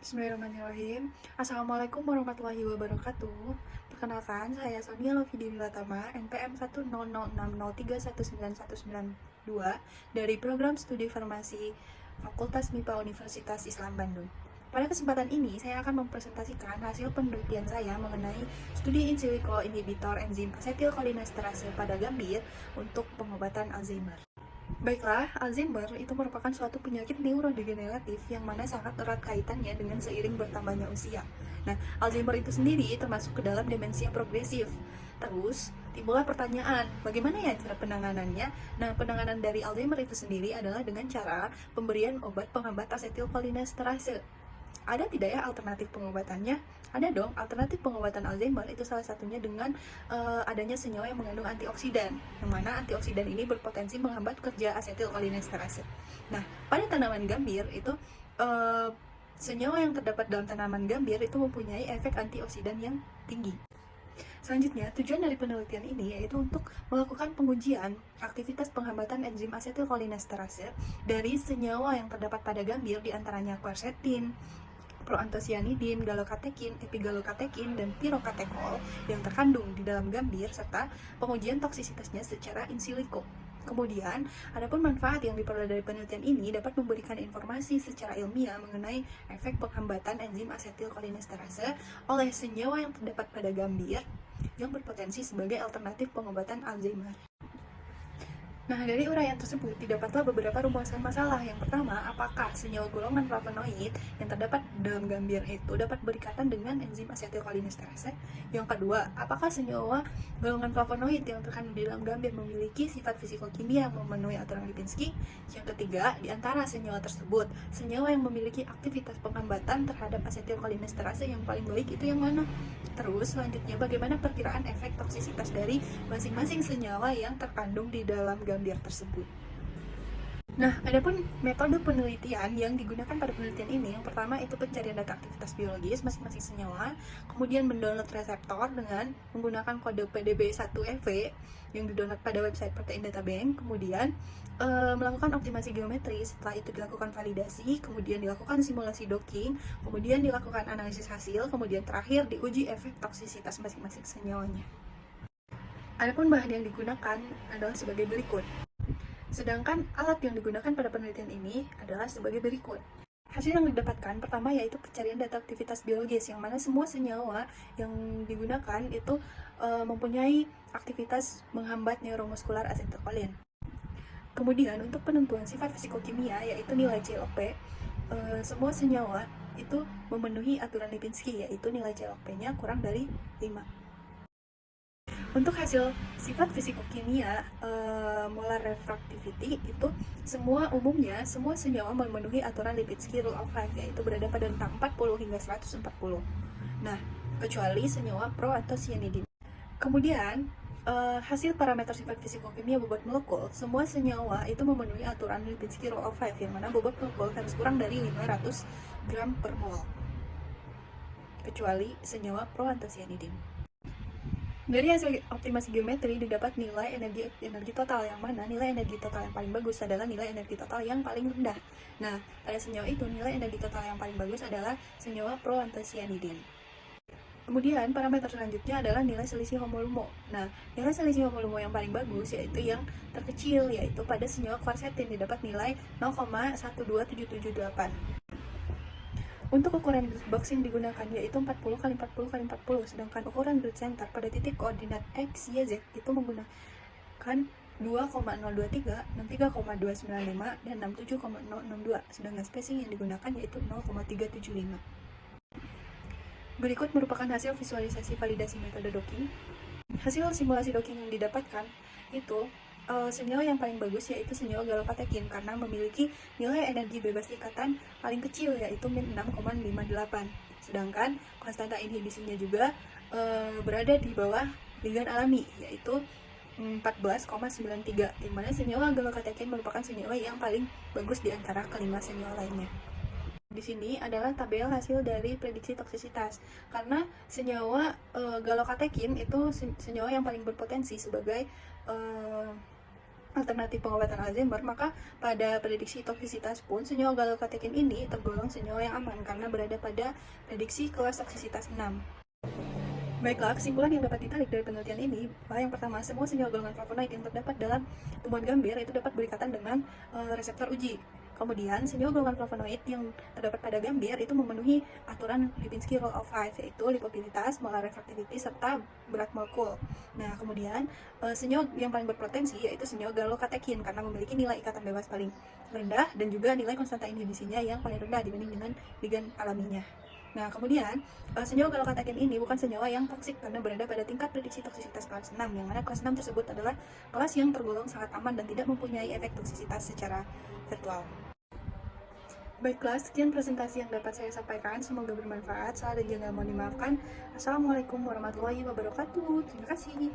Bismillahirrahmanirrahim. Assalamualaikum warahmatullahi wabarakatuh. Perkenalkan, saya Sonia Lovidi Latama, NPM 10060319192 dari Program Studi Farmasi Fakultas MIPA Universitas Islam Bandung. Pada kesempatan ini, saya akan mempresentasikan hasil penelitian saya mengenai studi in silico inhibitor enzim asetilkolinesterase pada gambir untuk pengobatan Alzheimer. Baiklah, Alzheimer itu merupakan suatu penyakit neurodegeneratif yang mana sangat erat kaitannya dengan seiring bertambahnya usia. Nah, Alzheimer itu sendiri termasuk ke dalam demensia progresif. Terus, timbullah pertanyaan, bagaimana ya cara penanganannya? Nah, penanganan dari Alzheimer itu sendiri adalah dengan cara pemberian obat penghambat asetilkolinesterase. Ada tidak ya alternatif pengobatannya? Ada dong, alternatif pengobatan Alzheimer itu salah satunya dengan adanya senyawa yang mengandung antioksidan, yang mana antioksidan ini berpotensi menghambat kerja asetilkolinesterase. Nah, pada tanaman gambir itu senyawa yang terdapat dalam tanaman gambir itu mempunyai efek antioksidan yang tinggi. Selanjutnya, tujuan dari penelitian ini yaitu untuk melakukan pengujian aktivitas penghambatan enzim asetilkolinesterase dari senyawa yang terdapat pada gambir, diantaranya quercetin, proantosianidin, galokatekin, epigalokatekin, dan pirokatekol yang terkandung di dalam gambir, serta pengujian toksisitasnya secara in silico. Kemudian, adapun manfaat yang diperoleh dari penelitian ini dapat memberikan informasi secara ilmiah mengenai efek penghambatan enzim asetilkolinesterase oleh senyawa yang terdapat pada gambir yang berpotensi sebagai alternatif pengobatan Alzheimer. Nah, dari uraian tersebut didapatlah beberapa rumusan masalah. Yang pertama, apakah senyawa golongan flavonoid yang terdapat dalam gambir itu dapat berikatan dengan enzim asetilkolinesterase? Yang kedua, apakah senyawa golongan flavonoid yang terkandung di dalam gambir memiliki sifat fisikokimia yang memenuhi aturan Lipinski? Yang ketiga, di antara senyawa tersebut, senyawa yang memiliki aktivitas penghambatan terhadap asetilkolinesterase yang paling baik itu yang mana? Terus, selanjutnya, bagaimana perkiraan efek toksisitas dari masing-masing senyawa yang terkandung di dalam gambir tersebut. Nah, adapun metode penelitian yang digunakan pada penelitian ini, yang pertama itu pencarian data aktivitas biologis masing-masing senyawa, kemudian mendownload reseptor dengan menggunakan kode PDB1EV yang didownload pada website Protein Data Bank, kemudian melakukan optimasi geometri, setelah itu dilakukan validasi, kemudian dilakukan simulasi docking, kemudian dilakukan analisis hasil, kemudian terakhir diuji efek toksisitas masing-masing senyawanya. Adapun bahan yang digunakan adalah sebagai berikut. Sedangkan alat yang digunakan pada penelitian ini adalah sebagai berikut. Hasil yang didapatkan pertama yaitu pencarian data aktivitas biologis, yang mana semua senyawa yang digunakan itu mempunyai aktivitas menghambat neuromuskular asetilkolin. Kemudian untuk penentuan sifat fisikokimia yaitu nilai CLP, semua senyawa itu memenuhi aturan Lipinski, yaitu nilai CLP-nya kurang dari 5. Untuk hasil sifat fisikokimia molar refractivity itu umumnya semua senyawa memenuhi aturan Lipinski Rule of 5, yaitu berada pada rentang 40 hingga 140. Nah, kecuali senyawa proantosianidin. Kemudian hasil parameter sifat fisikokimia bobot molekul, semua senyawa itu memenuhi aturan Lipinski Rule of 5, yang mana bobot molekul harus kurang dari 500 gram per mol, kecuali senyawa proantosianidin. Dari hasil optimasi geometri didapat nilai energi total, yang mana nilai energi total yang paling bagus adalah nilai energi total yang paling rendah. Nah, pada senyawa itu nilai energi total yang paling bagus adalah senyawa proantosianidin. Kemudian parameter selanjutnya adalah nilai selisih homolumo. Nah, nilai selisih homolumo yang paling bagus yaitu yang terkecil, yaitu pada senyawa quercetin didapat nilai 0,12778. Untuk ukuran grid box yang digunakan yaitu 40 x 40 x 40, sedangkan ukuran grid center pada titik koordinat X, Y, Z itu menggunakan 2,023, 63,295, dan 67,062, sedangkan spacing yang digunakan yaitu 0,375. Berikut merupakan hasil visualisasi validasi metode docking. Hasil simulasi docking yang didapatkan itu senyawa yang paling bagus yaitu senyawa galokatekin, karena memiliki nilai energi bebas ikatan paling kecil yaitu min 6,58. Sedangkan konstanta inhibisinya juga berada di bawah ligan alami yaitu 14,93, di mana senyawa galokatekin merupakan senyawa yang paling bagus di antara kelima senyawa lainnya. Di sini adalah tabel hasil dari prediksi toksisitas, karena senyawa galokatekin itu senyawa yang paling berpotensi sebagai alternatif pengobatan Alzheimer, maka pada prediksi toksisitas pun senyawa galokatekin ini tergolong senyawa yang aman karena berada pada prediksi kelas toksisitas 6. Baiklah, kesimpulan yang dapat ditarik dari penelitian ini, yang pertama, semua senyawa golongan flavonoid yang terdapat dalam tumbuhan gambir itu dapat berikatan dengan reseptor uji. Kemudian, senyawa golongan flavonoid yang terdapat pada gambir itu memenuhi aturan Lipinski Rule of 5, yaitu lipopilitas, molar refractivity, serta berat molekul. Nah, kemudian senyawa yang paling berpotensi yaitu senyawa galokatekin karena memiliki nilai ikatan bebas paling rendah dan juga nilai konstanta inhibisinya yang paling rendah dibanding dengan ligand alaminya. Nah, kemudian senyawa galokatekin ini bukan senyawa yang toksik karena berada pada tingkat prediksi toksisitas kelas 6, yang mana kelas 6 tersebut adalah kelas yang tergolong sangat aman dan tidak mempunyai efek toksisitas secara virtual. Baiklah, sekian presentasi yang dapat saya sampaikan. Semoga bermanfaat. Salah dan jangan mohon dimaafkan. Assalamualaikum warahmatullahi wabarakatuh. Terima kasih.